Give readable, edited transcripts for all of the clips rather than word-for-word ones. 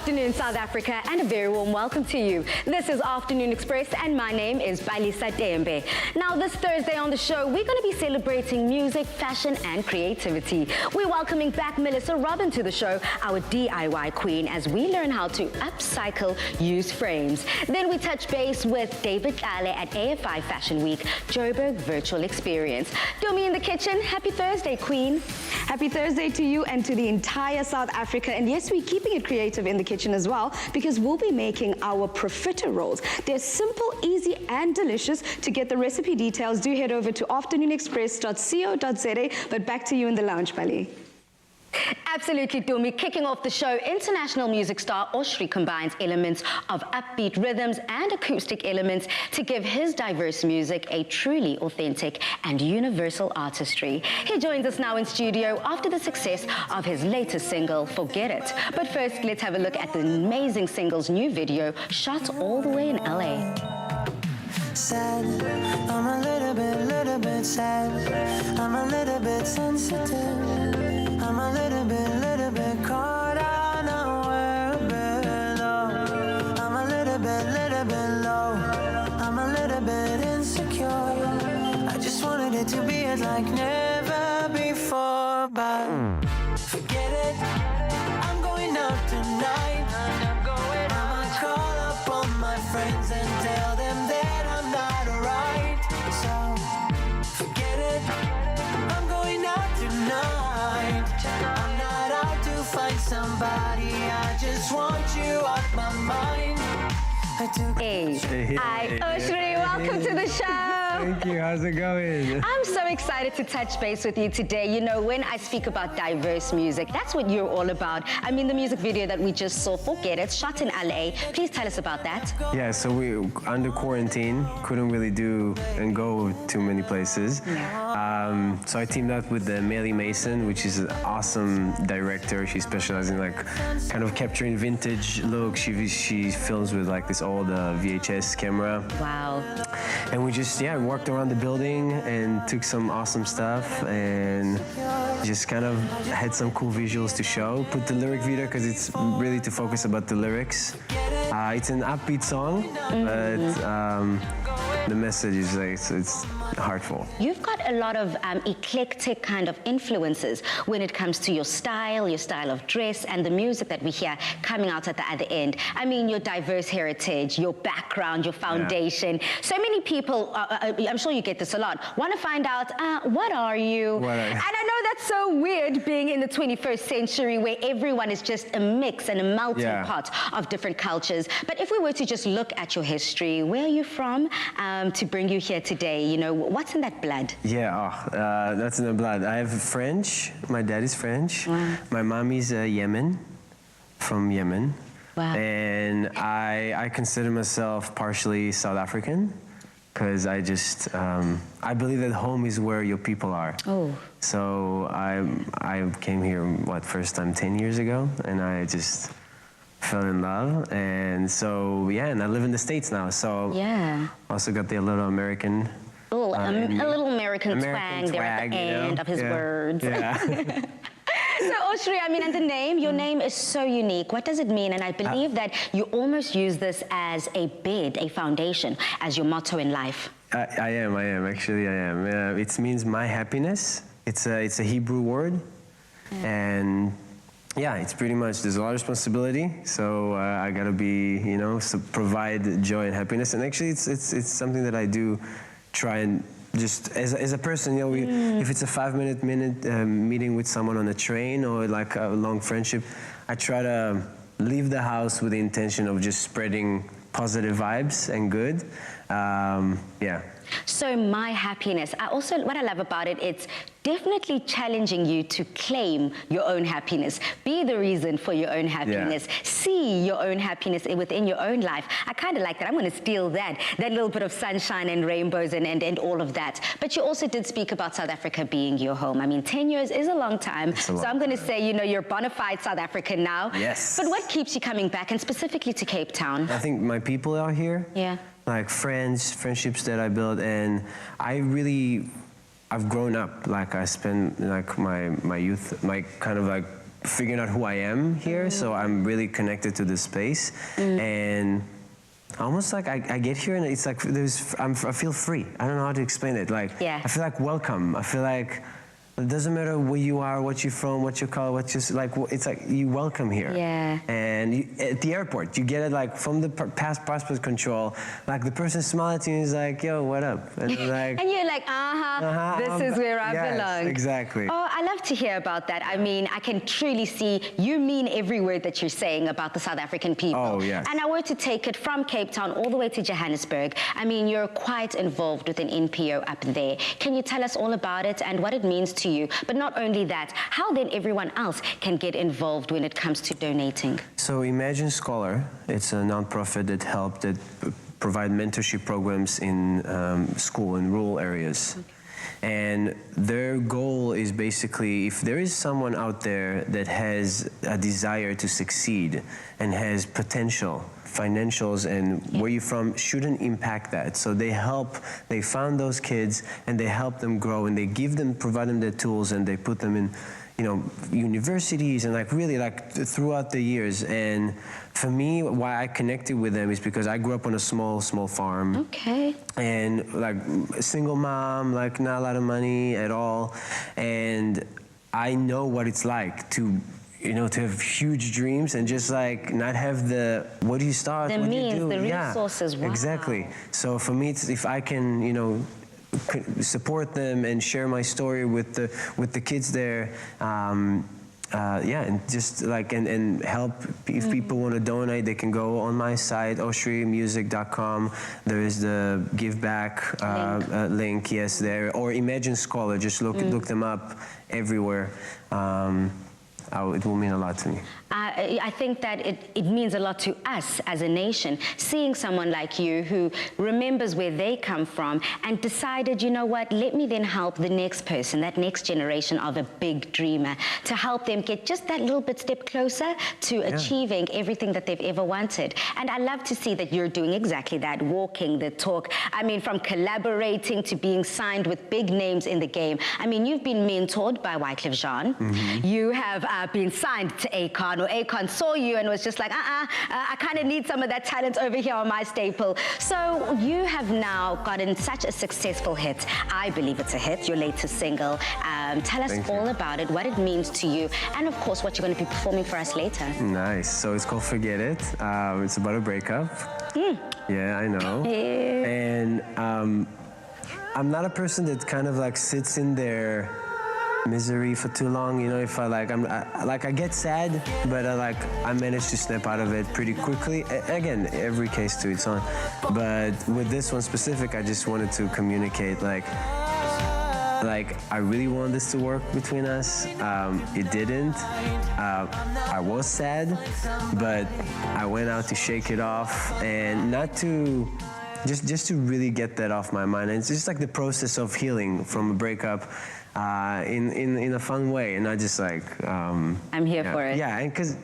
afternoon, South Africa, and a very warm welcome to you. This is Afternoon Express, and my name is Balisa Dembe. Now, this Thursday on the show, we're going to be celebrating music, fashion, and creativity. We're welcoming back Melissa Robynne to the show, our DIY queen, as we learn how to upcycle used frames. Then we touch base with David Tlale at AFI Fashion Week, Joburg Virtual Experience. Domi in the kitchen, happy Thursday, queen. Happy Thursday to you and to the entire South Africa. And yes, we're keeping it creative in the kitchen as well, because we'll be making our profiterolls. They're simple, easy, and delicious. To get the recipe details, do head over to afternoonexpress.co.za. But back to you in the lounge, Bali. Absolutely, Domi. Kicking off the show, international music star Oshri combines elements of upbeat rhythms and acoustic elements to give his diverse music a truly authentic and universal artistry. He joins us now in studio after the success of his latest single, Forget It. But first, let's have a look at the amazing single's new video, shot all the way in LA. Sad, I'm a little bit sad. I'm a little bit sensitive. I'm a little bit caught unaware below. I'm a little bit low. I'm a little bit insecure. I just wanted it to be like never before, but forget it. I'm going out tonight. I'ma call up all my friends and tell them that I'm not alright. So forget it. I'm going out tonight. I'm not out to find somebody. I just want you off my mind. Hey, hi, Oshri, welcome to the show. Thank you, how's it going? I'm so excited to touch base with you today. You know, when I speak about diverse music, that's what you're all about. I mean, the music video that we just saw, Forget It, shot in LA. Please tell us about that. Yeah, so we, under quarantine, couldn't really do and go too many places. So I teamed up with Melly Mason, which is an awesome director. She specializes in like kind of capturing vintage looks. She films with like this old VHS camera. Wow. And we just, walked around the building and took some awesome stuff and just kind of had some cool visuals to show. Put the lyric video, because it's really to focus about the lyrics. It's an upbeat song, but the message is like, it's heartful. You've got a lot of eclectic kind of influences when it comes to your style of dress, and the music that we hear coming out at the other end. I mean, your diverse heritage, your background, your foundation. Yeah. So many people, I'm sure you get this a lot, want to find out, what are you? And I know that's so weird being in the 21st century where everyone is just a mix and a melting pot of different cultures. But if we were to just look at your history, where are you from to bring you here today? You know, what's in that blood? That's in the blood. I have French. My dad is French. Wow. My mommy's from Yemen. Wow. And I consider myself partially South African, because I just, I believe that home is where your people are. Oh. So I came here, first time 10 years ago, and I just fell in love. And so, and I live in the States now, so also got the little American. Oh, a little American twang there at the end of his words. Yeah. So, Oshri, I mean, and the name, your name is so unique. What does it mean? And I believe that you almost use this as a bed, a foundation, as your motto in life. I am. It means my happiness. It's a Hebrew word. And it's pretty much, there's a lot of responsibility. So I gotta be, provide joy and happiness. And actually, it's something that I do try and just as a person, if it's a 5-minute meeting with someone on a train or like a long friendship, I try to leave the house with the intention of just spreading positive vibes and good. So my happiness, what I love about it, it's definitely challenging you to claim your own happiness, be the reason for your own happiness, see your own happiness within your own life. I kind of like that. I'm going to steal that little bit of sunshine and rainbows and all of that. But you also did speak about South Africa being your home. I mean, 10 years is a long time. So I'm going to say, you're a bona fide South African now. Yes. But what keeps you coming back, and specifically to Cape Town? I think my people are here. Yeah. Like friendships that I built, and I've grown up. Like I spent like my youth, my kind of like figuring out who I am here. So I'm really connected to this space, and almost like I get here and it's like I feel free. I don't know how to explain it. Like I feel like welcome. I feel like it doesn't matter where you are, what you're from, what your color, what you like. It's like you welcome here. Yeah. And at the airport, you get it like from the past passport control. Like the person smiling at you is like, "Yo, what up?" And like, and you're like, this is where I belong. Exactly. Oh, I love to hear about that. I mean, I can truly see you mean every word that you're saying about the South African people. Oh, yes. And I were to take it from Cape Town all the way to Johannesburg. I mean, you're quite involved with an NPO up there. Can you tell us all about it and what it means to you? But not only that, how then everyone else can get involved when it comes to donating? So Imagine Scholar, it's a nonprofit that provide mentorship programs in school in rural areas. Okay. And their goal is basically, if there is someone out there that has a desire to succeed and has potential, financials and where you're from shouldn't impact that. So they found those kids and they help them grow and they provide them the tools and they put them in, universities and like really like throughout the years. And for me, why I connected with them is because I grew up on a small farm. Okay. And like a single mom, like not a lot of money at all. And I know what it's like to have huge dreams and just like not have what do you start? The what means, do you do? the resources. Wow. Exactly. So for me, it's if I can, support them and share my story with the kids there. And just like and help. If people want to donate, they can go on my site oshrimusic.com. There is the give back link. Yes, there, or Imagine Scholar. Just look them up everywhere. It will mean a lot to me. I think that it means a lot to us as a nation, seeing someone like you who remembers where they come from and decided, you know what, let me then help the next person, that next generation of a big dreamer, to help them get just that little bit step closer to achieving everything that they've ever wanted. And I love to see that you're doing exactly that, walking the talk. I mean, from collaborating to being signed with big names in the game. I mean, you've been mentored by Wycliffe Jean. You have been signed to Akon, or Akon saw you and was just like, I kind of need some of that talent over here on my staple. So you have now gotten such a successful hit. I believe it's a hit, your latest single. Tell us all about it, what it means to you, and of course, what you're going to be performing for us later. Nice. So it's called Forget It. It's about a breakup. Yeah, I know. And I'm not a person that kind of like sits in their misery for too long. If I get sad, but I manage to snap out of it pretty quickly. Again, every case to its own. But with this one specific, I just wanted to communicate like I really want this to work between us. It didn't. I was sad, but I went out to shake it off and not to just to really get that off my mind. And it's just like the process of healing from a breakup. In a fun way, and not just like I'm here for it. Yeah, and because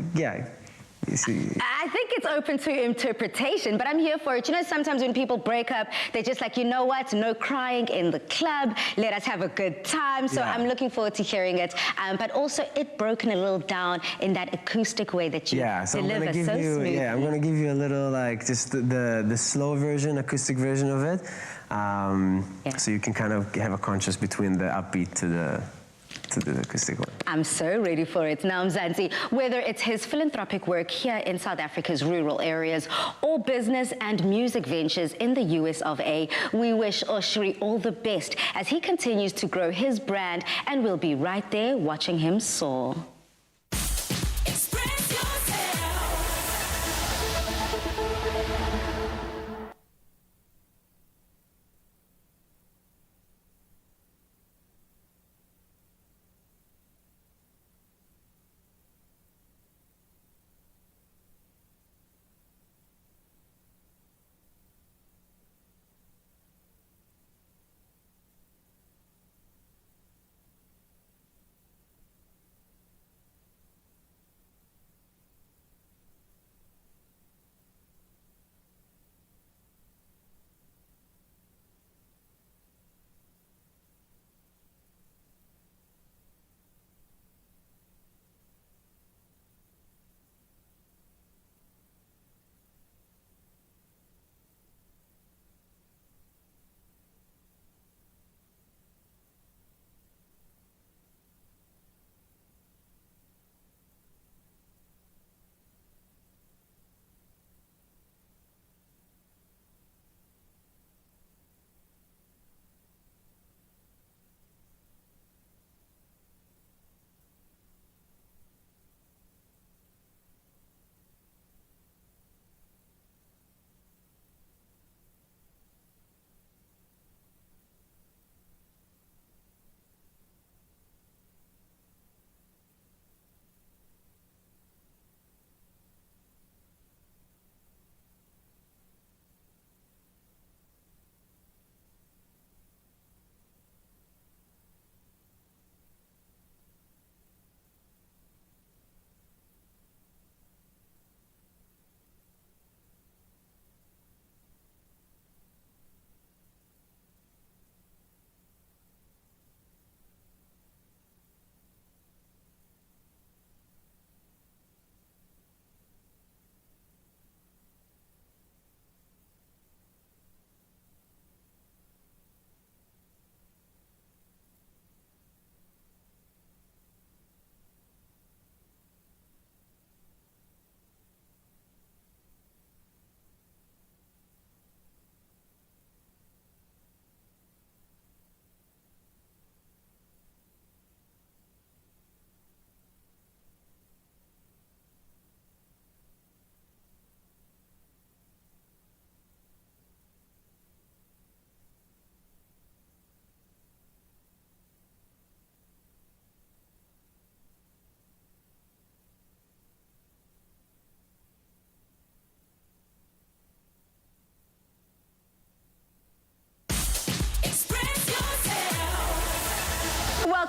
you see, I think it's open to interpretation, but I'm here for it. Sometimes when people break up, they're just like, you know what? No crying in the club. Let us have a good time. So I'm looking forward to hearing it. But also, it broken a little down in that acoustic way that you deliver so smoothly. Yeah, I'm gonna give you a little just the slow version, acoustic version of it. So you can kind of have a contrast between the upbeat to the acoustic one. I'm so ready for it. Now, Mzansi, whether it's his philanthropic work here in South Africa's rural areas or business and music ventures in the US of A, we wish Oshri all the best as he continues to grow his brand, and we'll be right there watching him soar.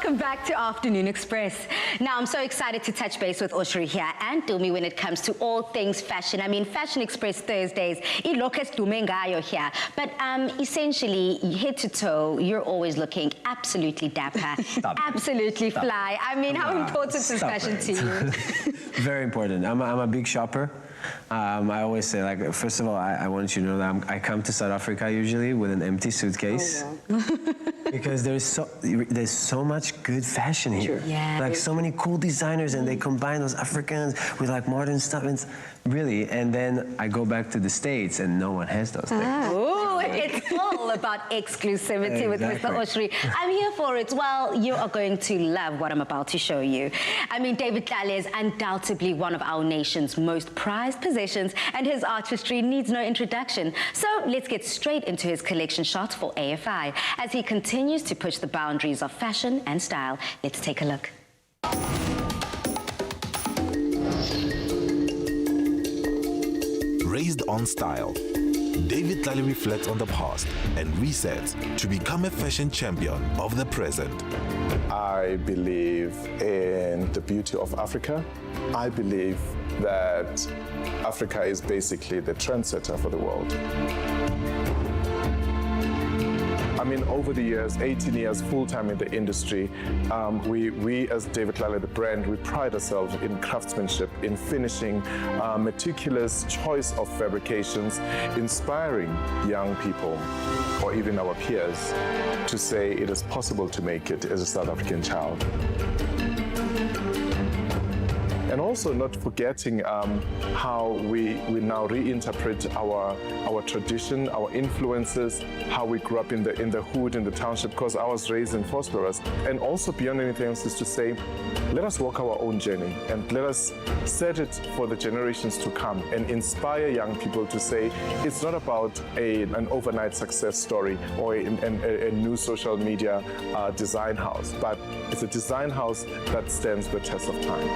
Welcome back to Afternoon Express. Now, I'm so excited to touch base with Oshri here and Dumi when it comes to all things fashion. I mean, Fashion Express Thursdays, ilokes dumengayo here. But essentially, head to toe, you're always looking absolutely dapper, absolutely fly. I mean, how important is fashion to you? Very important. I'm a big shopper. I always say, like, first of all, I want you to know that I come to South Africa usually with an empty suitcase. Oh, wow. Because there's so much good fashion here. Sure. Yeah, like so many cool designers, and they combine those Africans with like modern stuff. And really, and then I go back to the States and no one has those things. Oh, it's all about exclusivity with Mr. Oshri. I'm here for it. Well, you are going to love what I'm about to show you. I mean, David Tlale is undoubtedly one of our nation's most prized possessions, and his artistry needs no introduction. So let's get straight into his collection shots for AFI as he continues to push the boundaries of fashion and style. Let's take a look. Raised on style, David Tlale reflects on the past and resets to become a fashion champion of the present. I believe in the beauty of Africa. I believe that Africa is basically the trendsetter for the world. I mean, over the years, 18 years full-time in the industry, we as David Tlale, the brand, we pride ourselves in craftsmanship, in finishing, meticulous choice of fabrications, inspiring young people or even our peers to say it is possible to make it as a South African child. And also not forgetting how we now reinterpret our tradition, our influences, how we grew up in the hood, in the township, because I was raised in Phosphorus. And also beyond anything else is to say, let us walk our own journey and let us set it for the generations to come and inspire young people to say, it's not about an overnight success story or a new social media design house, but it's a design house that stands the test of time.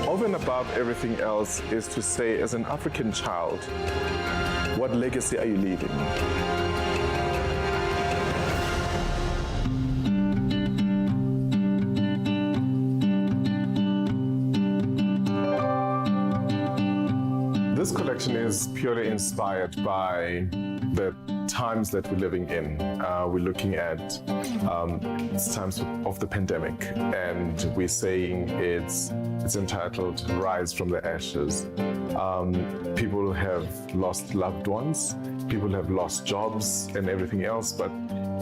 Over and above everything else is to say, as an African child, what legacy are you leaving? This collection is purely inspired by the times that we're living in. We're looking at times of the pandemic, and we're saying it's entitled Rise from the Ashes. People have lost loved ones, people have lost jobs and everything else, but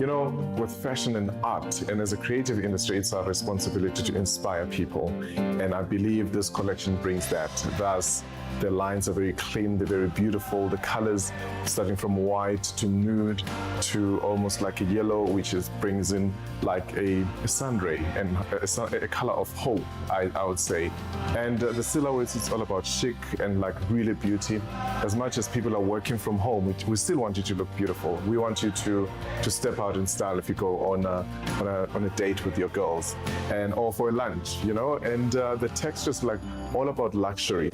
you know, with fashion and art, and as a creative industry, it's our responsibility to inspire people. And I believe this collection brings that. Thus, the lines are very clean, they're very beautiful. The colors, starting from white to nude to almost like a yellow, which brings in like a sun ray and a color of hope, I would say. And the silhouettes, it's all about chic and like really beauty. As much as people are working from home, we still want you to look beautiful. We want you to step out in style if you go on a date with your girls or for a lunch, you know. And the texture's like all about luxury.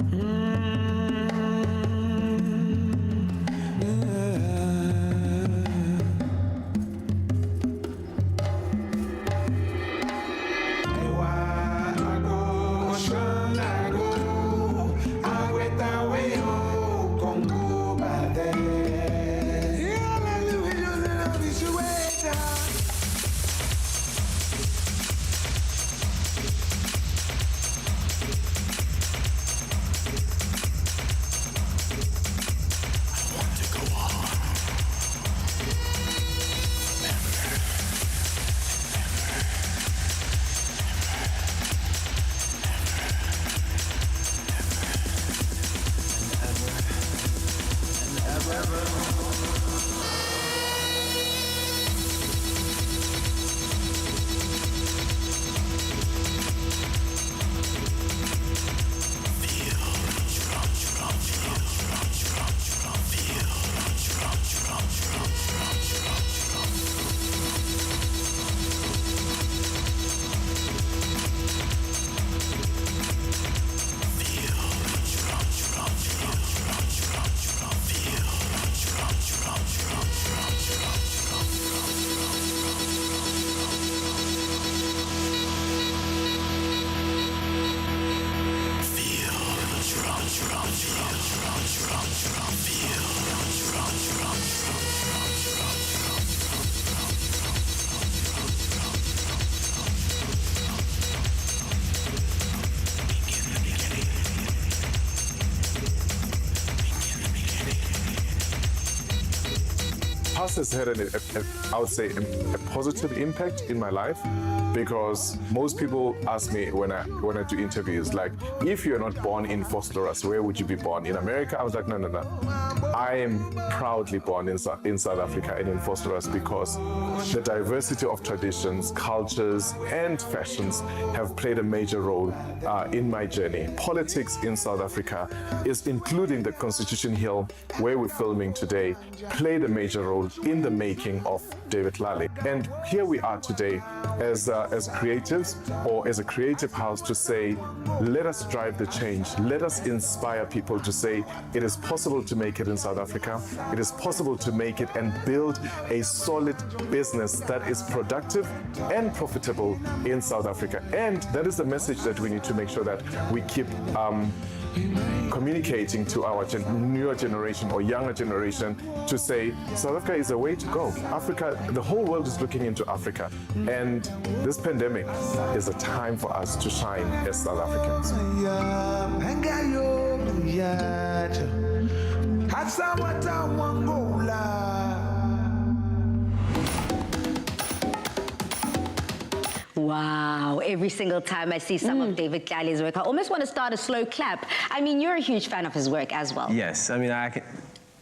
past has had, I would say, a positive impact in my life, because most people ask me when I do interviews, like, if you're not born in Vosloorus, where would you be born? In America? I was like, no. I am proudly born in South Africa and in Vosloorus, because the diversity of traditions, cultures, and fashions have played a major role in my journey. Politics in South Africa, is including the Constitution Hill, where we're filming today, played a major role in the making of David Tlale. And here we are today as creatives, or as a creative house, to say, let us drive the change. Let us inspire people to say, it is possible to make it in South Africa. It is possible to make it and build a solid business that is productive and profitable in South Africa. And that is the message that we need to make sure that we keep communicating to our newer generation or younger generation, to say South Africa is a way to go. Africa, the whole world is looking into Africa, and this pandemic is a time for us to shine as South Africans. Wow, every single time I see some of David Tlale's work, I almost want to start a slow clap. I mean, you're a huge fan of his work as well. Yes, I mean,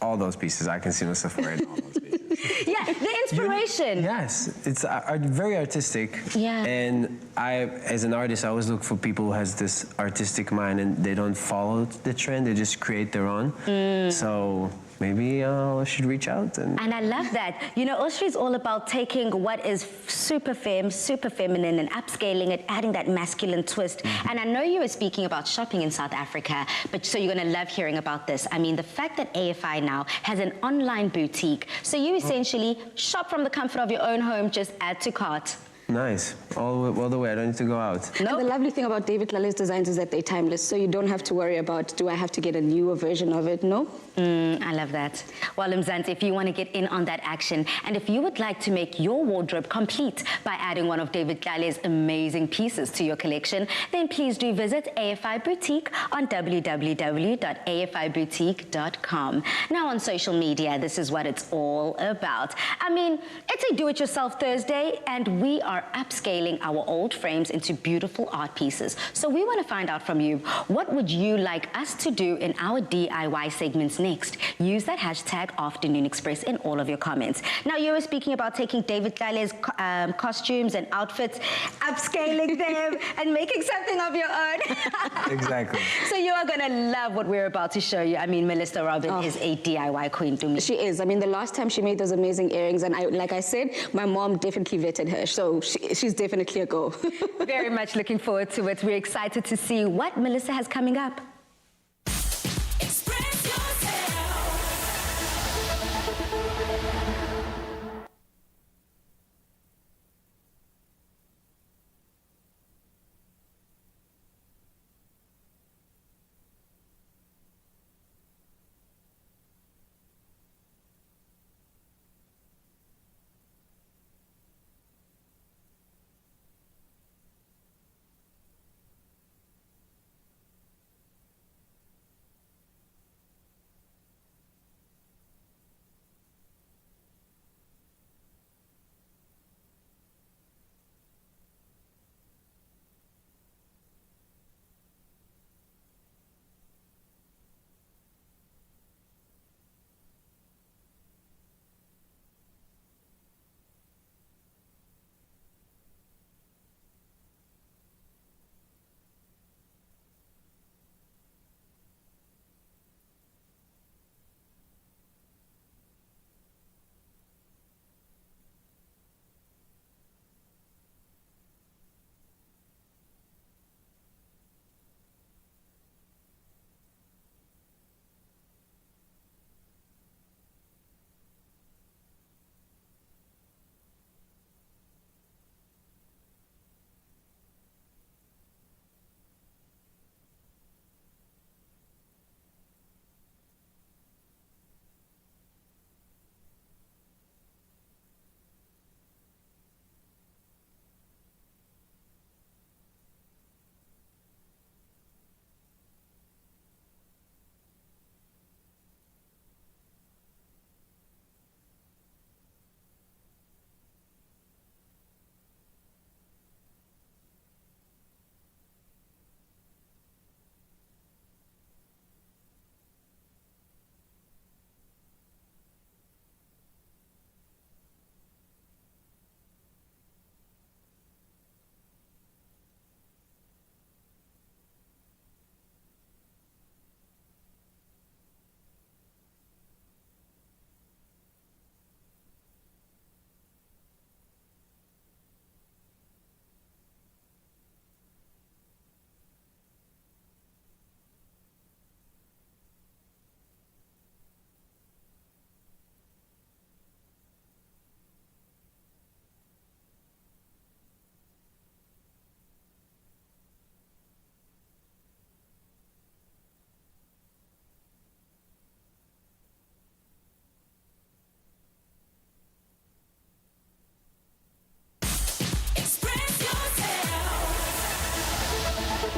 all those pieces, I can see myself wearing all those pieces. Yeah, the inspiration. Yes, it's very artistic. Yeah. And as an artist, I always look for people who has this artistic mind, and they don't follow the trend, they just create their own. So maybe I should reach out. And I love that. You know, Oshri is all about taking what is super feminine, and upscaling it, adding that masculine twist. And I know you were speaking about shopping in South Africa, but so you're going to love hearing about this. I mean, the fact that AFI now has an online boutique, so you essentially shop from the comfort of your own home, just add to cart. Nice. All the way. I don't need to go out. No. The lovely thing about David Tlale's designs is that they're timeless, so you don't have to worry about, do I have to get a newer version of it? No? I love that. Well, Mzansi, if you want to get in on that action, and if you would like to make your wardrobe complete by adding one of David Tlale's amazing pieces to your collection, then please do visit AFI Boutique on www.afiboutique.com. Now on social media, this is what it's all about. I mean, it's a do-it-yourself Thursday, and we are upscaling our old frames into beautiful art pieces. So we want to find out from you, what would you like us to do in our DIY segments next? Use that hashtag Afternoon Express in all of your comments. Now, you were speaking about taking David Tlale's costumes and outfits, upscaling them, and making something of your own. Exactly. So you are going to love what we're about to show you. I mean, Melissa Robynne is a DIY queen to me. She is. I mean, the last time she made those amazing earrings, and like I said, my mom definitely vetted her, so she's definitely a go. Very much looking forward to it. We're excited to see what Melissa has coming up.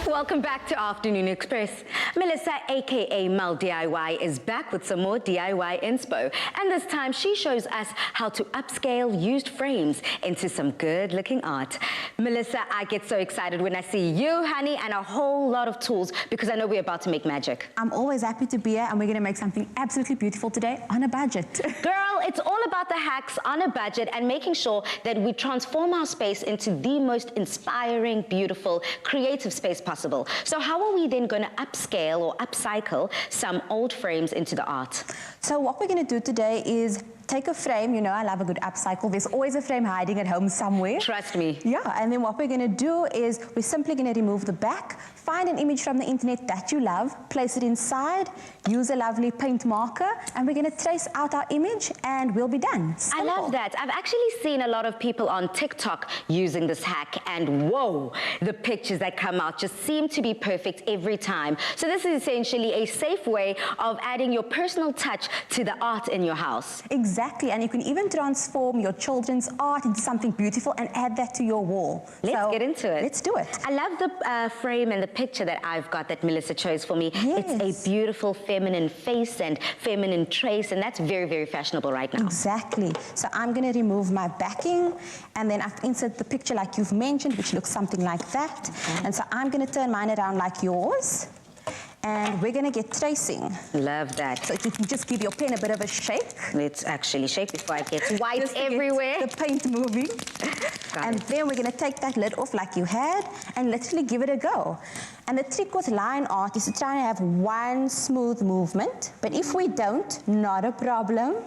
Welcome back to Afternoon Express. Melissa, aka Mel DIY, is back with some more DIY inspo. And this time she shows us how to upscale used frames into some good looking art. Melissa, I get so excited when I see you, honey, and a whole lot of tools because I know we're about to make magic. I'm always happy to be here, and we're going to make something absolutely beautiful today on a budget. Girl, it's all about the hacks on a budget and making sure that we transform our space into the most inspiring, beautiful, creative space possible. So how are we then going to upscale or upcycle some old frames into the art? So what we're going to do today is take a frame. You know, I love a good upcycle. There's always a frame hiding at home somewhere. Trust me. Yeah, and then what we're going to do is we're simply going to remove the back, find an image from the internet that you love, place it inside, use a lovely paint marker, and we're going to trace out our image and we'll be done. Simple. I love that. I've actually seen a lot of people on TikTok using this hack, and whoa, the pictures that come out just seem to be perfect every time. So this is essentially a safe way of adding your personal touch to the art in your house. Exactly, and you can even transform your children's art into something beautiful and add that to your wall. Let's get into it. Let's do it. I love the frame and the picture that I've got that Melissa chose for me. Yes. It's a beautiful feminine face and feminine trace, and that's very, very fashionable right now. Exactly. So I'm going to remove my backing, and then I've inserted the picture like you've mentioned, which looks something like that. Okay. And so I'm going to turn mine around like yours. And we're going to get tracing. Love that. So you can just give your pen a bit of a shake. Let's actually shake before I get white everywhere. The paint moving. And then we're going to take that lid off like you had and literally give it a go. And the trick with line art is to try and have one smooth movement. But if we don't, not a problem.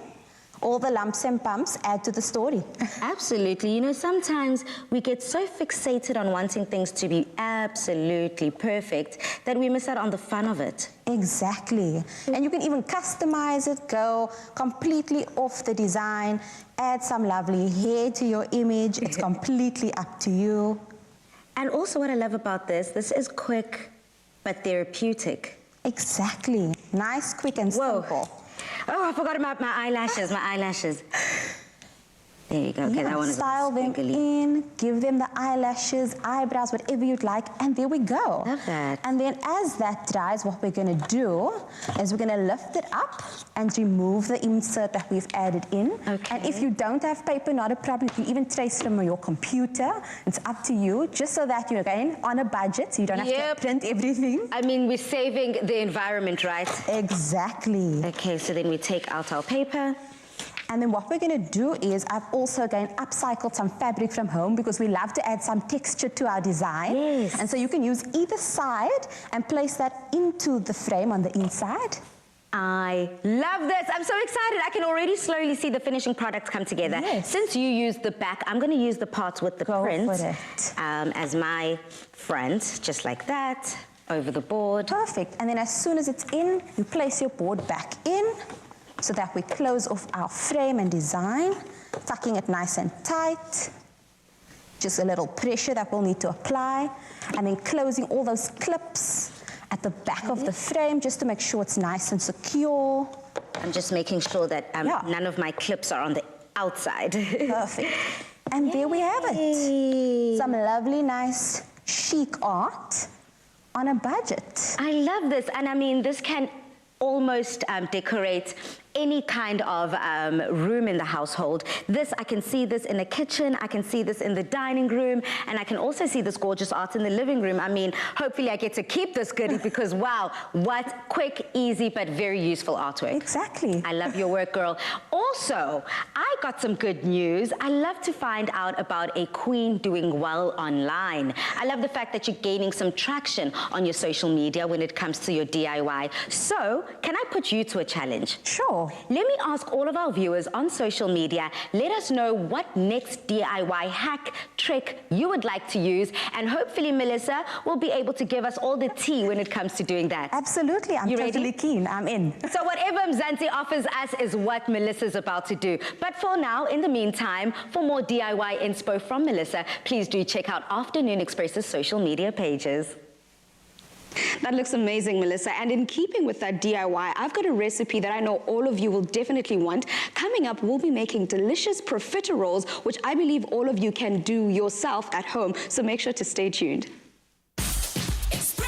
All the lumps and bumps add to the story. Absolutely. You know, sometimes we get so fixated on wanting things to be absolutely perfect that we miss out on the fun of it. Exactly. And you can even customize it, go completely off the design, add some lovely hair to your image. It's completely up to you. And also what I love about this is quick but therapeutic. Exactly. Nice, quick, and simple. Oh, I forgot about my eyelashes. There you go. Okay, that one is style them in, give them the eyelashes, eyebrows, whatever you'd like, and there we go. Love that. And then as that dries, what we're going to do is we're going to lift it up and remove the insert that we've added in. Okay. And if you don't have paper, not a problem. You can even trace from your computer. It's up to you, just so that you're again on a budget, so you don't have to print everything. I mean, we're saving the environment, right? Exactly. Okay, so then we take out our paper. And then what we're going to do is I've also again upcycled some fabric from home because we love to add some texture to our design. Yes. And so you can use either side and place that into the frame on the inside. I love this. I'm so excited. I can already slowly see the finishing product come together. Yes. Since you used the back, I'm going to use the parts with the print for it. As my front, just like that, over the board. Perfect. And then as soon as it's in, you place your board back in, so that we close off our frame and design, tucking it nice and tight. Just a little pressure that we'll need to apply, and then closing all those clips at the back of the frame just to make sure it's nice and secure. I'm just making sure that none of my clips are on the outside. Perfect. And there we have it. Some lovely, nice, chic art on a budget. I love this, and I mean, this can almost decorate any kind of room in the household. This, I can see this in the kitchen, I can see this in the dining room, and I can also see this gorgeous art in the living room. I mean, hopefully I get to keep this goodie because wow, what quick, easy, but very useful artwork. Exactly. I love your work, girl. Also, I got some good news. I love to find out about a queen doing well online. I love the fact that you're gaining some traction on your social media when it comes to your DIY. So, can I put you to a challenge? Sure. Let me ask all of our viewers on social media, let us know what next DIY hack, trick you would like to use, and hopefully Melissa will be able to give us all the tea when it comes to doing that. Absolutely, I'm totally keen, I'm in. So whatever Mzansi offers us is what Melissa's about to do. But for now, in the meantime, for more DIY inspo from Melissa, please do check out Afternoon Express's social media pages. That looks amazing, Melissa. And in keeping with that DIY, I've got a recipe that I know all of you will definitely want. Coming up, we'll be making delicious profiteroles, which I believe all of you can do yourself at home. So make sure to stay tuned. It's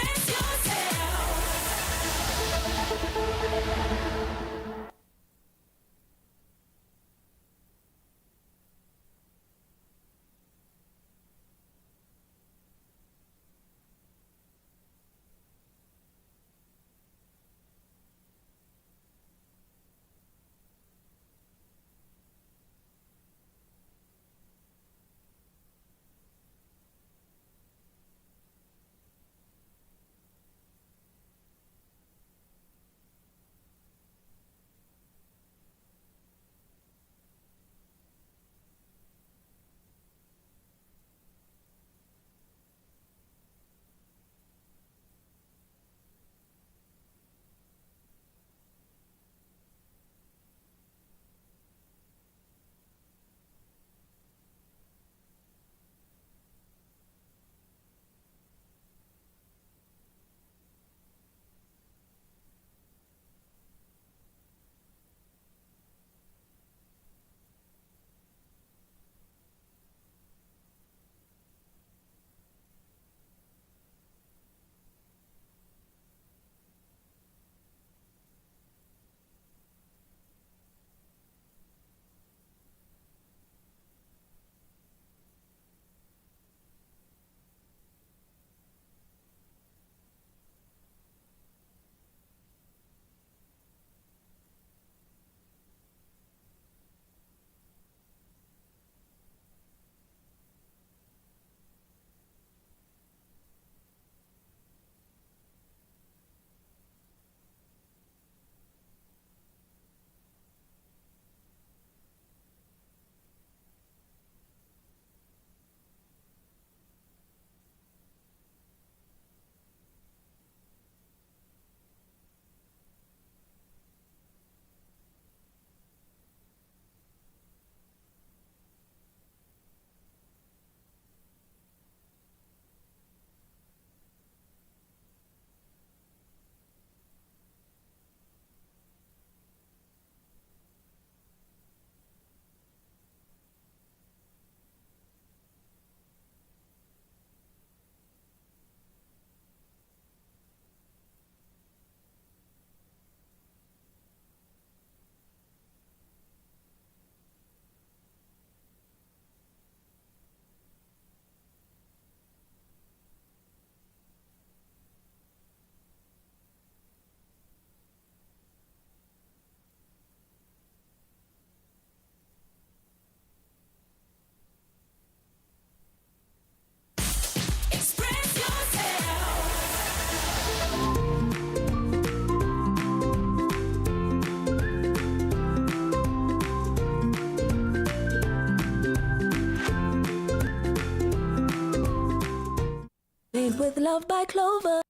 Made with love by Clover.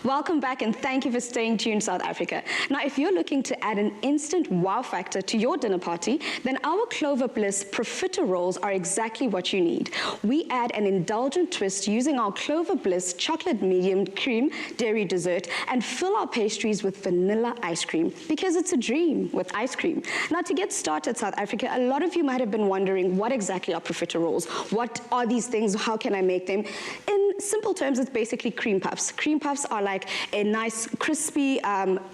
Welcome back and thank you for staying tuned, South Africa. Now, if you're looking to add an instant wow factor to your dinner party, then our Clover Bliss profiteroles are exactly what you need. We add an indulgent twist using our Clover Bliss chocolate medium cream dairy dessert and fill our pastries with vanilla ice cream because it's a dream with ice cream. Now, to get started, South Africa, a lot of you might have been wondering what exactly are profiteroles? What are these things? How can I make them? In simple terms, it's basically cream puffs. Cream puffs are like a nice crispy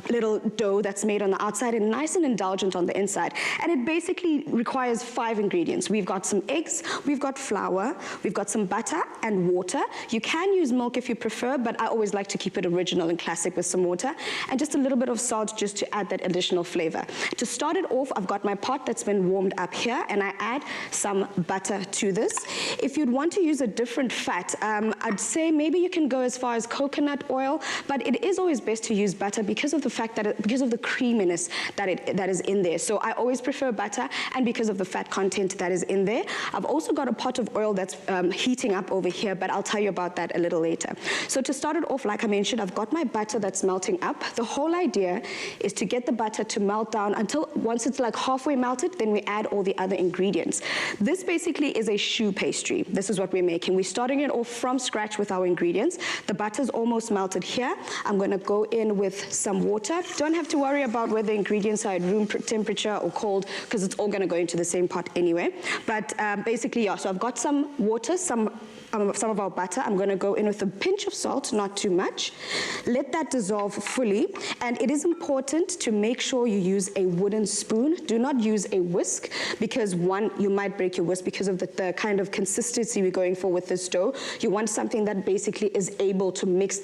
little dough that's made on the outside and nice and indulgent on the inside. And it basically requires 5 ingredients. We've got some eggs, we've got flour, we've got some butter and water. You can use milk if you prefer, but I always like to keep it original and classic with some water, and just a little bit of salt just to add that additional flavor. To start it off, I've got my pot that's been warmed up here, and I add some butter to this. If you'd want to use a different fat, I'd say maybe you can go as far as coconut oil, but it is always best to use butter because of the fact that because of the creaminess that is in there. So I always prefer butter, and because of the fat content that is in there. I've also got a pot of oil that's heating up over here, but I'll tell you about that a little later. So to start it off, like I mentioned, I've got my butter that's melting up. The whole idea is to get the butter to melt down until once it's like halfway melted, then we add all the other ingredients. This basically is a choux pastry. This is what we're making. We're starting it off from scratch with our ingredients. The butter's almost melted here. I'm going to go in with some water. Don't have to worry about whether ingredients are at room temperature or cold, because it's all going to go into the same pot anyway. But basically, yeah, so I've got some water, some of our butter. I'm going to go in with a pinch of salt, not too much. Let that dissolve fully. And it is important to make sure you use a wooden spoon. Do not use a whisk, because one, you might break your whisk because of the kind of consistency we're going for with this dough. You want something that basically is able to mix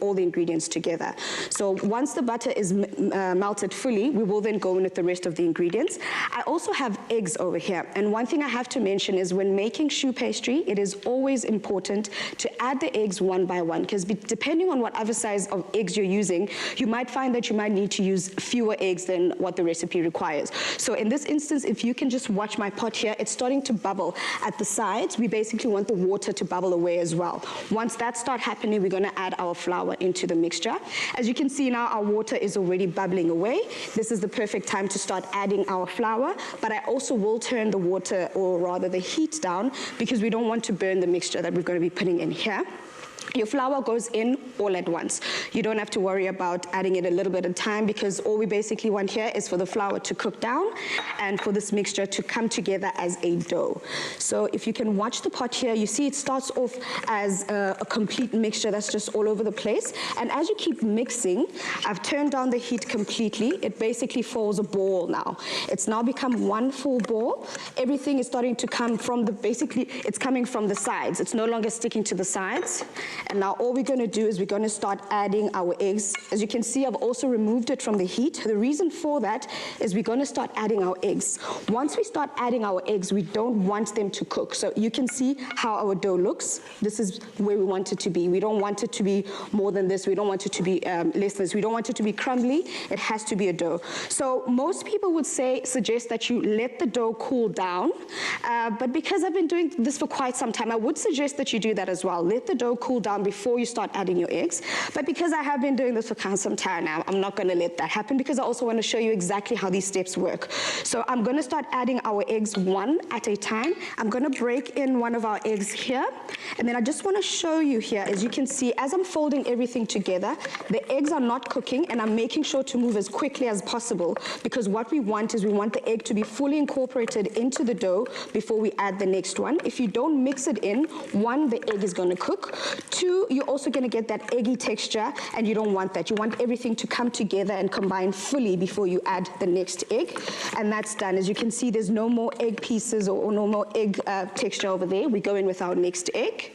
all the ingredients together. So once the butter is melted fully, we will then go in with the rest of the ingredients. I also have eggs over here. And one thing I have to mention is when making choux pastry, it is always important to add the eggs one by one, because depending on what other size of eggs you're using, you might find that you might need to use fewer eggs than what the recipe requires. So in this instance, if you can just watch my pot here, it's starting to bubble at the sides. We basically want the water to bubble away as well. Once that starts happening, we're going to add our flour into the mixture. As you can see now, our water is already bubbling away. This is the perfect time to start adding our flour, but I also will turn the water, or rather the heat, down, because we don't want to burn the mixture that we're going to be putting in here. Your flour goes in all at once. You don't have to worry about adding it a little bit at a time, because all we basically want here is for the flour to cook down and for this mixture to come together as a dough. So if you can watch the pot here, you see it starts off as a complete mixture that's just all over the place. And as you keep mixing, I've turned down the heat completely. It basically forms a ball now. It's now become one full ball. Everything is starting to come from it's coming from the sides. It's no longer sticking to the sides. And now all we're going to do is we're going to start adding our eggs. As you can see, I've also removed it from the heat. The reason for that is we're going to start adding our eggs. Once we start adding our eggs, we don't want them to cook. So you can see how our dough looks. This is where we want it to be. We don't want it to be more than this. We don't want it to be less than this. We don't want it to be crumbly. It has to be a dough. So most people would suggest that you let the dough cool down. But because I've been doing this for quite some time, I would suggest that you do that as well. Let the dough cool down before you start adding your eggs. But because I have been doing this for quite some time now, I'm not going to let that happen, because I also want to show you exactly how these steps work. So I'm going to start adding our eggs one at a time. I'm going to break in one of our eggs here. And then I just want to show you here, as you can see, as I'm folding everything together, the eggs are not cooking, and I'm making sure to move as quickly as possible, because what we want is we want the egg to be fully incorporated into the dough before we add the next one. If you don't mix it in, one, the egg is going to cook. Two, you're also going to get that eggy texture, and you don't want that. You want everything to come together and combine fully before you add the next egg. And that's done. As you can see, there's no more egg pieces or no more egg texture over there. We go in with our next egg.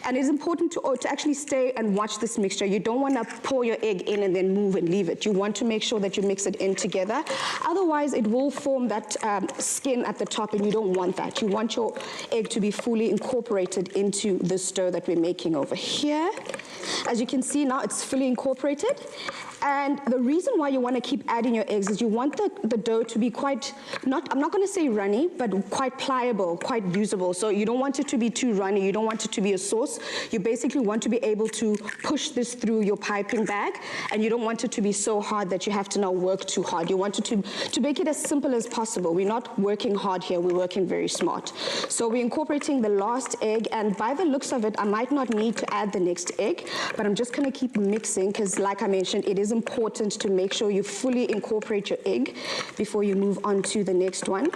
And it's important to actually stay and watch this mixture. You don't want to pour your egg in and then move and leave it. You want to make sure that you mix it in together. Otherwise, it will form that skin at the top, and you don't want that. You want your egg to be fully incorporated into the dough that we're making over here. As you can see now, it's fully incorporated. And the reason why you want to keep adding your eggs is you want the dough to be quite, I'm not going to say runny, but quite pliable, quite usable. So you don't want it to be too runny. You don't want it to be a sauce. You basically want to be able to push this through your piping bag, and you don't want it to be so hard that you have to now work too hard. You want it to make it as simple as possible. We're not working hard here. We're working very smart. So we're incorporating the last egg, and by the looks of it, I might not need to add the next egg, but I'm just going to keep mixing because, like I mentioned, it is important to make sure you fully incorporate your egg before you move on to the next one.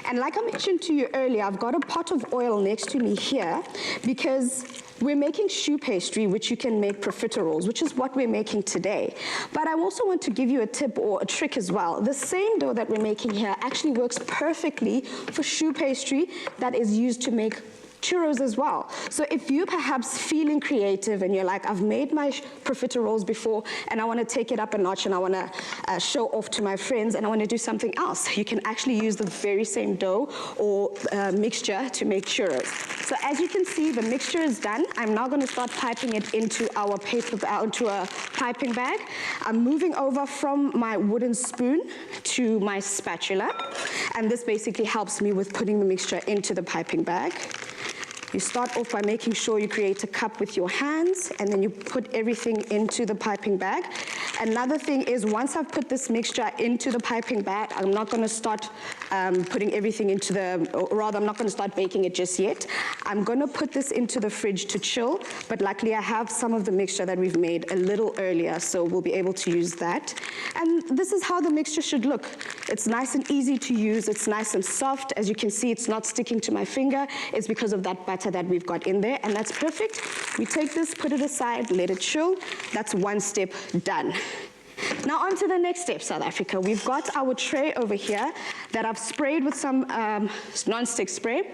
And like I mentioned to you earlier, I've got a pot of oil next to me here because we're making choux pastry, which you can make profiteroles, which is what we're making today. But I also want to give you a tip or a trick as well. The same dough that we're making here actually works perfectly for choux pastry that is used to make churros as well. So if you're perhaps feeling creative and you're like, I've made my profiteroles before and I want to take it up a notch and I want to show off to my friends and I want to do something else, you can actually use the very same dough or mixture to make churros. So as you can see, the mixture is done. I'm now going to start piping it into our into a piping bag. I'm moving over from my wooden spoon to my spatula, and this basically helps me with putting the mixture into the piping bag. You start off by making sure you create a cup with your hands, and then you put everything into the piping bag. Another thing is, once I've put this mixture into the piping bag, I'm not going to start putting everything into or rather, I'm not going to start baking it just yet. I'm going to put this into the fridge to chill, but luckily I have some of the mixture that we've made a little earlier, so we'll be able to use that. And this is how the mixture should look. It's nice and easy to use. It's nice and soft. As you can see, it's not sticking to my finger. It's because of that butter that we've got in there, and that's perfect. We take this, put it aside, let it chill. That's one step done. Now on to the next step, South Africa. We've got our tray over here that I've sprayed with some non-stick spray,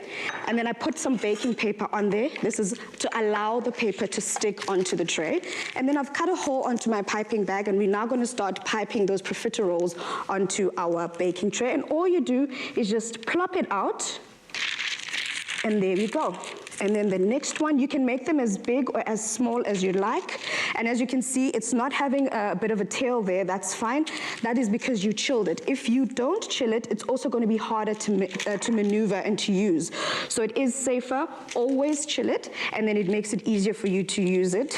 and then I put some baking paper on there. This is to allow the paper to stick onto the tray. And then I've cut a hole onto my piping bag, and we're now going to start piping those profiteroles onto our baking tray. And all you do is just plop it out, and there we go. And then the next one, you can make them as big or as small as you like. And as you can see, it's not having a bit of a tail there. That's fine. That is because you chilled it. If you don't chill it, it's also going to be harder to maneuver and to use. So it is safer. Always chill it, and then it makes it easier for you to use it.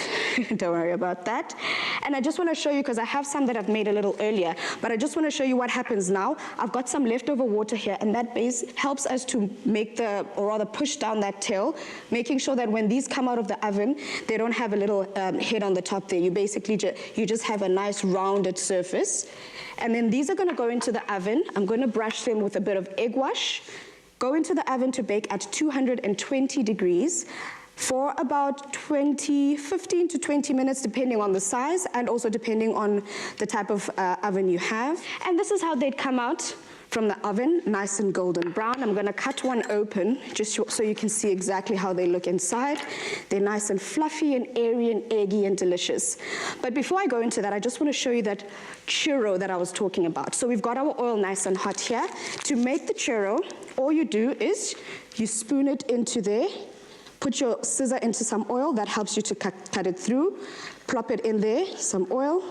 Don't worry about that. And I just want to show you, because I have some that I've made a little earlier, but I just want to show you what happens now. I've got some leftover water here, and that base helps us to make or rather push down that tail, making sure that when these come out of the oven, they don't have a little head on the top there. You basically you just have a nice rounded surface. And then these are going to go into the oven. I'm going to brush them with a bit of egg wash. Go into the oven to bake at 220 degrees for about 15 to 20 minutes, depending on the size and also depending on the type of oven you have. And this is how they'd come out from the oven, nice and golden brown. I'm going to cut one open just so you can see exactly how they look inside. They're nice and fluffy and airy and eggy and delicious. But before I go into that, I just want to show you that churro that I was talking about. So we've got our oil nice and hot here. To make the churro, all you do is you spoon it into there, put your scissor into some oil. That helps you to cut it through. Plop it in there, some oil.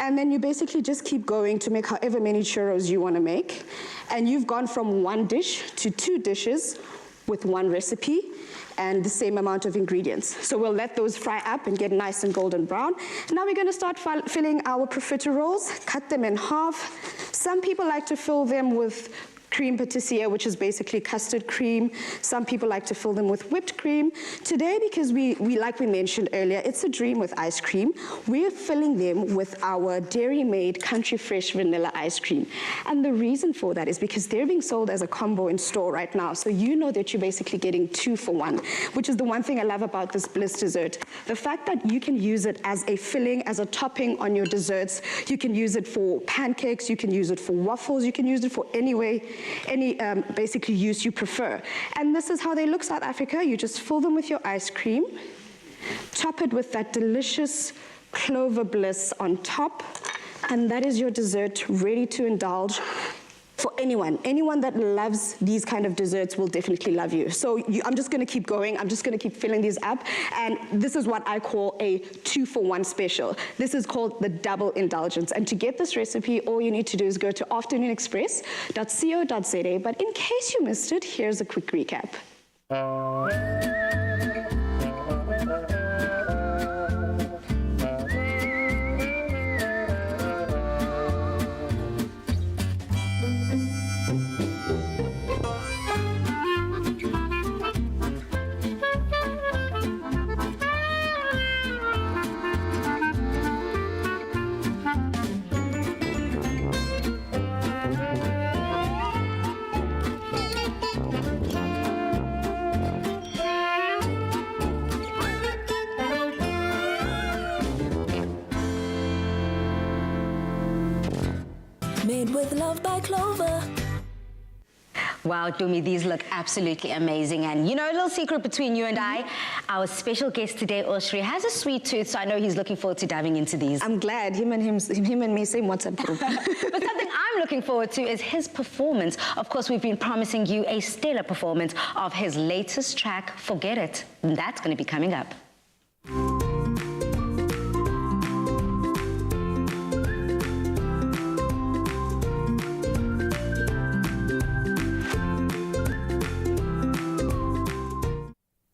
And then you basically just keep going to make however many churros you want to make. And you've gone from one dish to 2 dishes with one recipe and the same amount of ingredients. So we'll let those fry up and get nice and golden brown. Now we're going to start filling our profiteroles, cut them in half. Some people like to fill them with cream patissier, which is basically custard cream. Some people like to fill them with whipped cream. Today, because we like we mentioned earlier, it's a dream with ice cream. We're filling them with our dairy-made country fresh vanilla ice cream. And the reason for that is because they're being sold as a combo in store right now. So you know that you're basically getting 2 for 1, which is the one thing I love about this bliss dessert. The fact that you can use it as a filling, as a topping on your desserts. You can use it for pancakes, you can use it for waffles, you can use it for any basically use you prefer. And this is how they look, South Africa. You just fill them with your ice cream, top it with that delicious clover bliss on top, and that is your dessert ready to indulge. for anyone that loves these kind of desserts will definitely love you. So I'm just gonna keep going. I'm just gonna keep filling these up. And this is what I call a 2-for-1 special. This is called the double indulgence. And to get this recipe, all you need to do is go to afternoonexpress.co.za. But in case you missed it, here's a quick recap. Made with love by Clover. Wow, Dumi, these look absolutely amazing. And you know, a little secret between you and I, our special guest today, Oshri, has a sweet tooth, so I know he's looking forward to diving into these. I'm glad him and me, same WhatsApp group. But something I'm looking forward to is his performance. Of course, we've been promising you a stellar performance of his latest track, Forget It. And that's going to be coming up.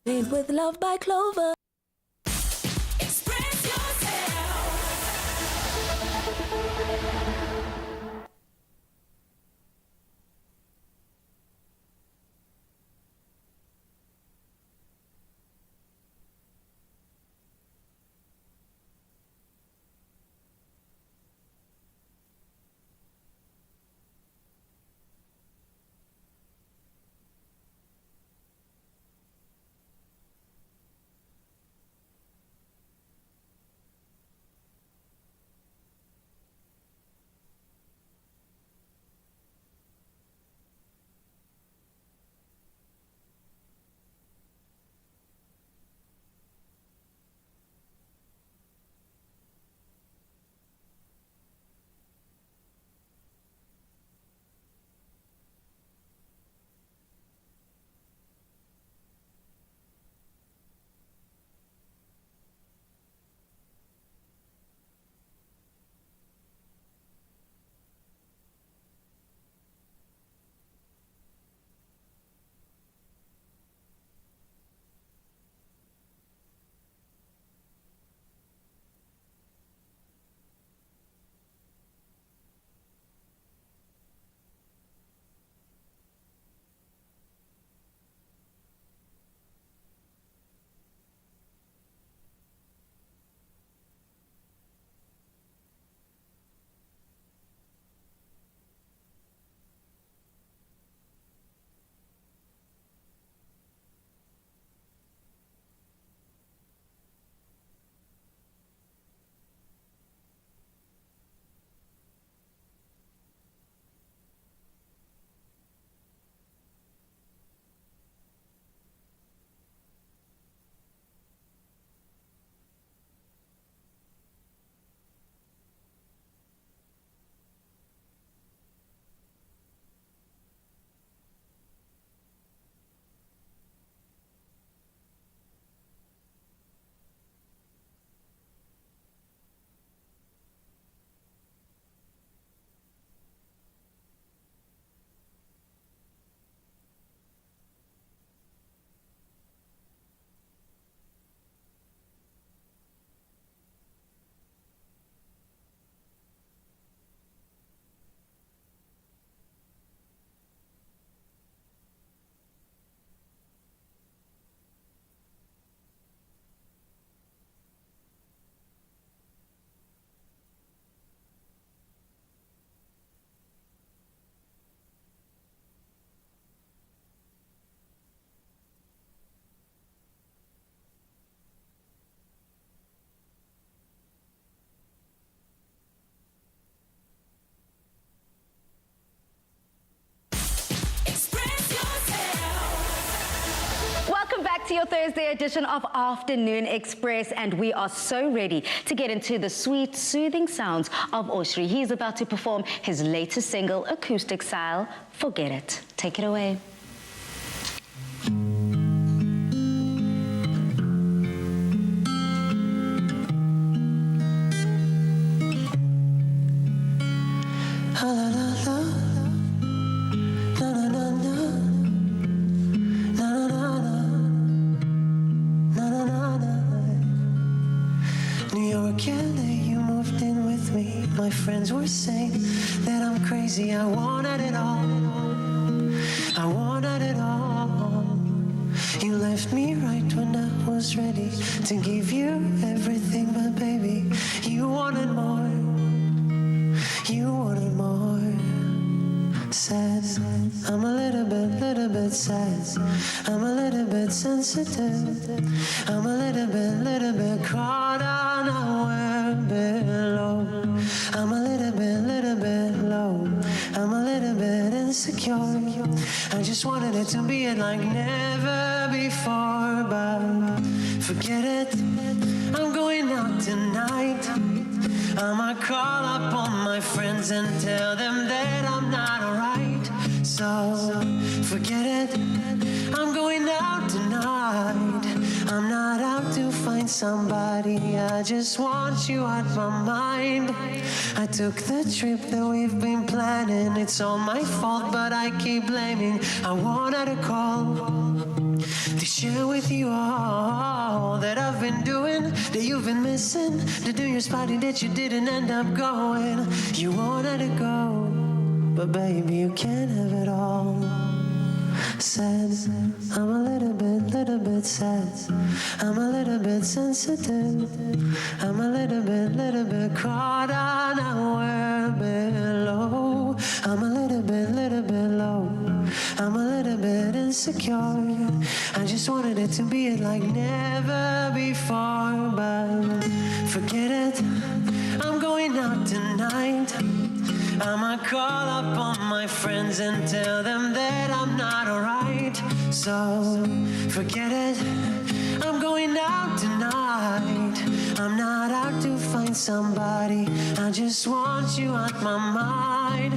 Made with love by Clover. Thursday edition of Afternoon Express, and we are so ready to get into the sweet, soothing sounds of Oshri. He's about to perform his latest single, acoustic style, Forget It. Take it away. My friends were saying that I'm crazy. I wanted it all. I wanted it all. You left me right when I was ready to give you everything, but baby, you wanted more. You wanted more. Sad. I'm a little bit sad. I'm a little bit sensitive. I'm a little bit caught unaware below. I'm a little bit low. I'm a little bit insecure. I just wanted it to be like never before, but forget it. I'm going out tonight. I'ma call up all my friends and tell them that I'm not alright. So forget it. I'm going out tonight. I'm not out to find somebody. I just want you out my mind. I took the trip that we've been planning. It's all my fault, but I keep blaming. I wanted to call to share with you all that I've been doing, that you've been missing, to do your spotty that you didn't end up going. You wanted to go, but baby, you can't have it all. Sad, I'm a little bit sad. I'm a little bit sensitive. I'm a little bit caught unaware below. I'm a little bit low. I'm a little bit insecure. I just wanted it to be like never before, but forget it. I'm going out tonight. I'ma call up all my friends and tell them that I'm not alright. So forget it. I'm going out tonight. I'm not out to find somebody. I just want you out my mind.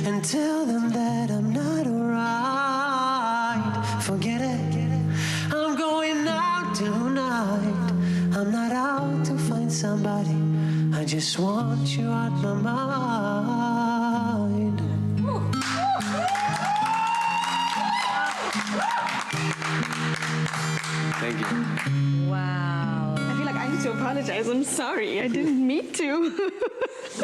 And tell them that I'm not alright. Forget it. I'm going out tonight. I'm not out to find somebody. I just want you out my mind. Thank you. Wow. I feel like I need to apologize. I'm sorry. I didn't mean to.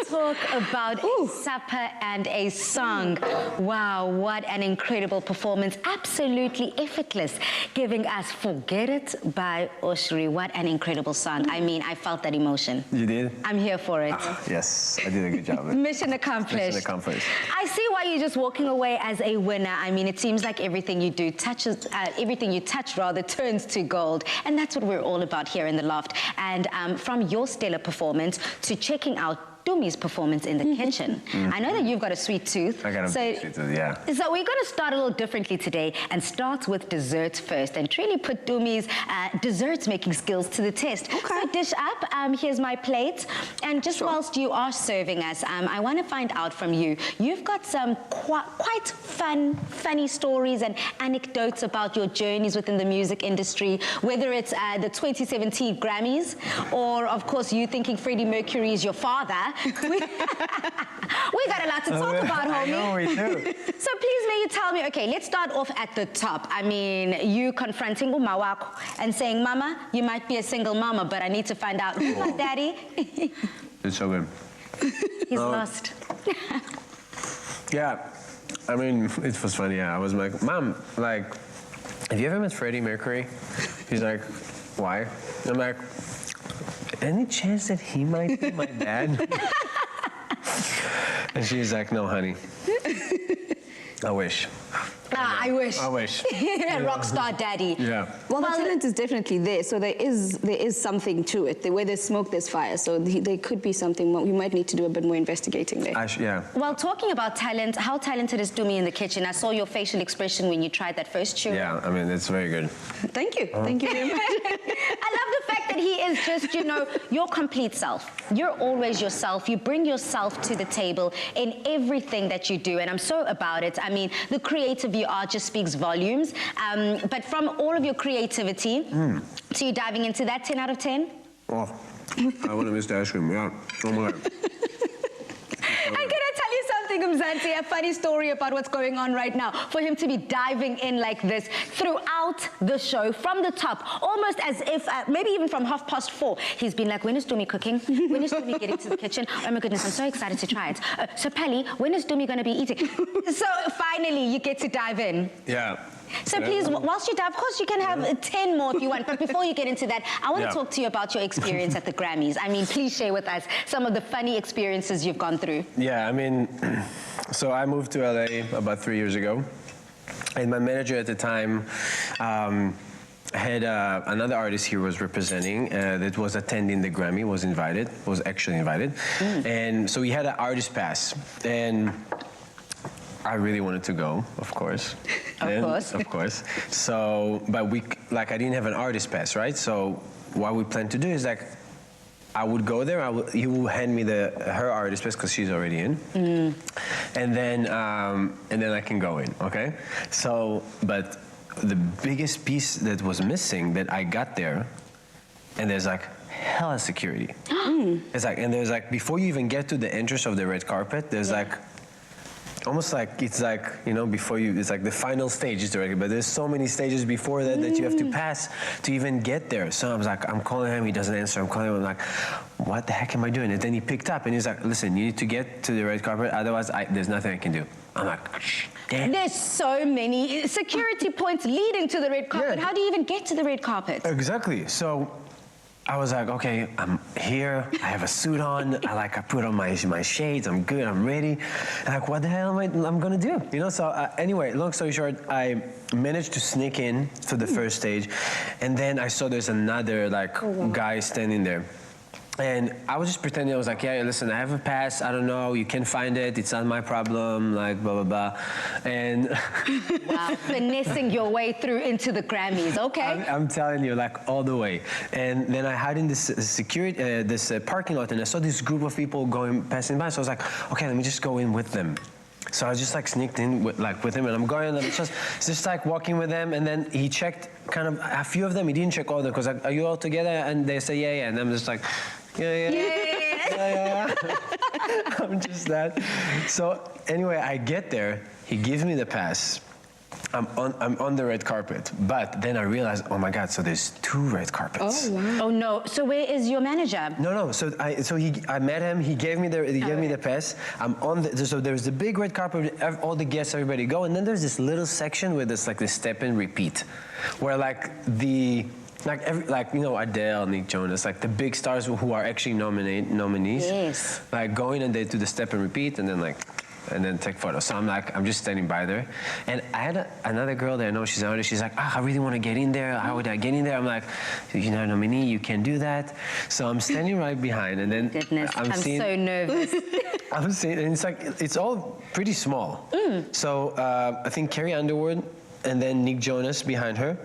Talk about a supper and a song. Wow, what an incredible performance. Absolutely effortless. Giving us Forget It by Oshri. What an incredible song. I mean, I felt that emotion. You did? I'm here for it. Yes, I did a good job. Mission accomplished. Mission accomplished. I see why you're just walking away as a winner. I mean, it seems like everything you do touches, everything you touch rather turns to gold. And that's what we're all about here in the Loft. And from your stellar performance to checking out Dumi's performance in the kitchen. I know that you've got a sweet tooth. I got a sweet tooth, yeah. So we're going to start a little differently today and start with desserts first and truly put Dumi's desserts making skills to the test. Okay. So dish up, here's my plate. And just whilst you are serving us, I want to find out from you, you've got some quite funny stories and anecdotes about your journeys within the music industry, whether it's the 2017 Grammys or, of course, you thinking Freddie Mercury is your father. We got a lot to talk about, homie. I know we do. So please may you tell me, okay, let's start off at the top. I mean, you confronting Umawako and saying, Mama, you might be a single mama, but I need to find out who's my daddy. It's so good. He's lost. Yeah, I mean, it was funny. Yeah, I was like, Mom, like, have you ever met Freddie Mercury? He's like, why? I'm like, any chance that he might be my dad? And she's like, no, honey. I wish. I wish. I wish. Rock star daddy. Yeah. Well, the talent is definitely there, so there is something to it. Where there's smoke, there's fire. So there could be something. We might need to do a bit more investigating there. Yeah. Well, talking about talent, how talented is Dumi in the kitchen? I saw your facial expression when you tried that first churro. Yeah, I mean, it's very good. Thank you. Thank you very much. I love the fact that he is just, you know, your complete self. You're always yourself. You bring yourself to the table in everything that you do, and I'm so about it. I mean, the creative you are just speaks volumes. But from all of your creativity, to you diving into that, 10 out of 10? Oh, I want to miss the ice cream, yeah. Oh my God. I'm going to tell you something, Mzansi, a funny story about what's going on right now. For him to be diving in like this throughout the show, from the top, almost as if, maybe even from 4:30, he's been like, when is Dumi cooking? When is Dumi getting to the kitchen? Oh my goodness, I'm so excited to try it. So Pally, when is Dumi going to be eating? So finally, you get to dive in. Yeah. So please, whilst you dive, of course you can have 10 more if you want, but before you get into that, I want to talk to you about your experience at the Grammys. I mean, please share with us some of the funny experiences you've gone through. Yeah, I mean, so I moved to LA about 3 years ago, and my manager at the time had another artist he was representing that was attending the Grammy, was actually invited, and so he had an artist pass, and I really wanted to go, of course. Of course. So, but I didn't have an artist pass, right? So what we planned to do is like, I would go there, he will hand me her artist pass because she's already in. And then I can go in, okay? So, but the biggest piece that was missing that I got there, and there's like hella security. It's like, and there's like, before you even get to the entrance of the red carpet, there's like, almost like, it's like, you know, it's like the final stage is already, but there's so many stages before that that you have to pass to even get there. So I was like, I'm calling him, he doesn't answer, I'm calling him, I'm like, what the heck am I doing? And then he picked up and he's like, listen, you need to get to the red carpet, otherwise there's nothing I can do. I'm like, damn. There's so many security points leading to the red carpet. Yeah. How do you even get to the red carpet? Exactly. So I was like, okay, I'm here, I have a suit on, I put on my shades, I'm good, I'm ready. And like, what the hell am I gonna do? You know, so anyway, long story short, I managed to sneak in to the first stage, and then I saw there's another guy standing there. And I was just pretending, I was like, yeah, listen, I have a pass, I don't know, you can find it, it's not my problem, like, blah, blah, blah. And wow, finessing your way through into the Grammys, okay? I'm telling you, like, all the way. And then I had in this parking lot, and I saw this group of people passing by, so I was like, okay, let me just go in with them. So I just like sneaked in with him, and I'm going, and I'm just like walking with them, and then he checked kind of a few of them. He didn't check all of them because like, are you all together? And they say yeah, and I'm just like, yeah. I'm just that. So anyway, I get there. He gives me the pass. I'm on the red carpet, but then I realized, oh my God, so there's 2 red carpets. Oh wow. Oh no. So where is your manager? No. So I met him. He gave me the pass. I'm on so there's the big red carpet. All the guests, everybody go, and then there's this little section where there's like the step and repeat, where you know, Adele, Nick Jonas, like the big stars who are actually nominees. Yes. Like going and they do the step and repeat, and then take photos. So I'm just standing by there. And I had another girl that I know, she's an artist, she's like, I really want to get in there. How would I get in there? I'm like, you're not a nominee, you can do that. So I'm standing right behind, and then goodness, I'm so nervous. I'm seeing, and it's all pretty small. So I think Carrie Underwood, and then Nick Jonas behind her.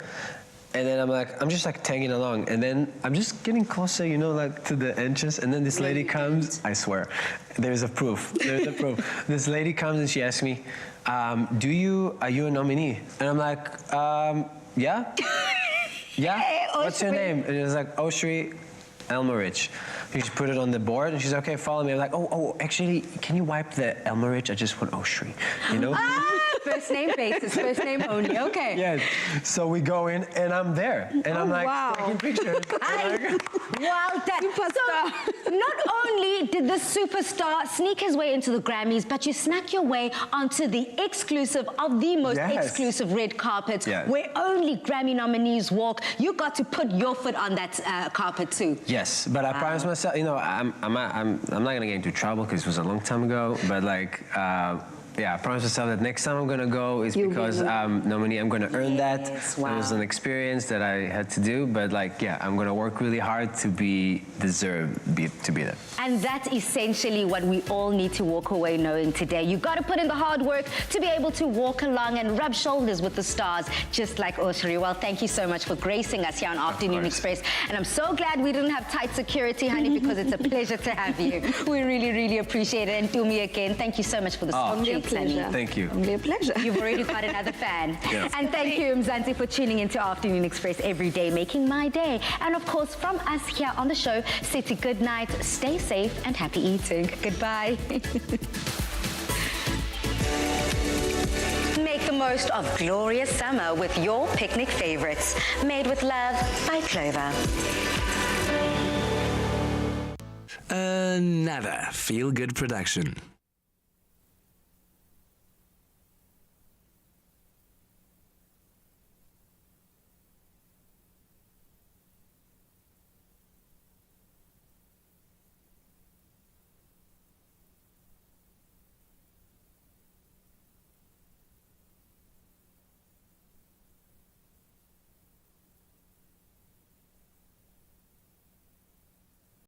And then I'm just like tagging along, and then I'm just getting closer, you know, like to the entrance, and then this lady comes, I swear, there's a proof. This lady comes and she asks me, are you a nominee? And I'm like, yeah? Yeah? Hey, what's your name? And it was like, Oshri Elmerich. She just put it on the board, and she's like, okay, follow me. I'm like, oh, actually, can you wipe the Elmerich? I just want Oshri, you know? First name basis, first name only. Okay. Yes. So we go in, and I'm there, and I'm like wow. taking pictures. Well done. So, not only did the superstar sneak his way into the Grammys, but you snuck your way onto the exclusive of the most Yes. exclusive red carpet, Yes. where only Grammy nominees walk. You got to put your foot on that carpet too. Yes, but I promised myself, you know, I'm not gonna get into trouble because it was a long time ago. But like, yeah, I promised myself that next time I'm gonna go is because nominee. I'm gonna earn that. Wow. It was an experience that I had to do. But like, yeah, I'm gonna work really hard to be there. And that's essentially what we all need to walk away knowing today. You got to put in the hard work to be able to walk along and rub shoulders with the stars, just like Oshri. Well, thank you so much for gracing us here on Afternoon Express. And I'm so glad we didn't have tight security, honey, because it's a pleasure to have you. We really, really appreciate it. And Tumi again, thank you so much for the treats, honey. Thank you. Only a pleasure. You've already got another fan. Yeah. And thank you, Mzansi, for tuning into Afternoon Express every day, making my day. And of course, from us here on the show, City, good night, stay safe, and happy eating. Goodbye. Make the most of glorious summer with your picnic favorites. Made with love by Clover. Another feel-good production.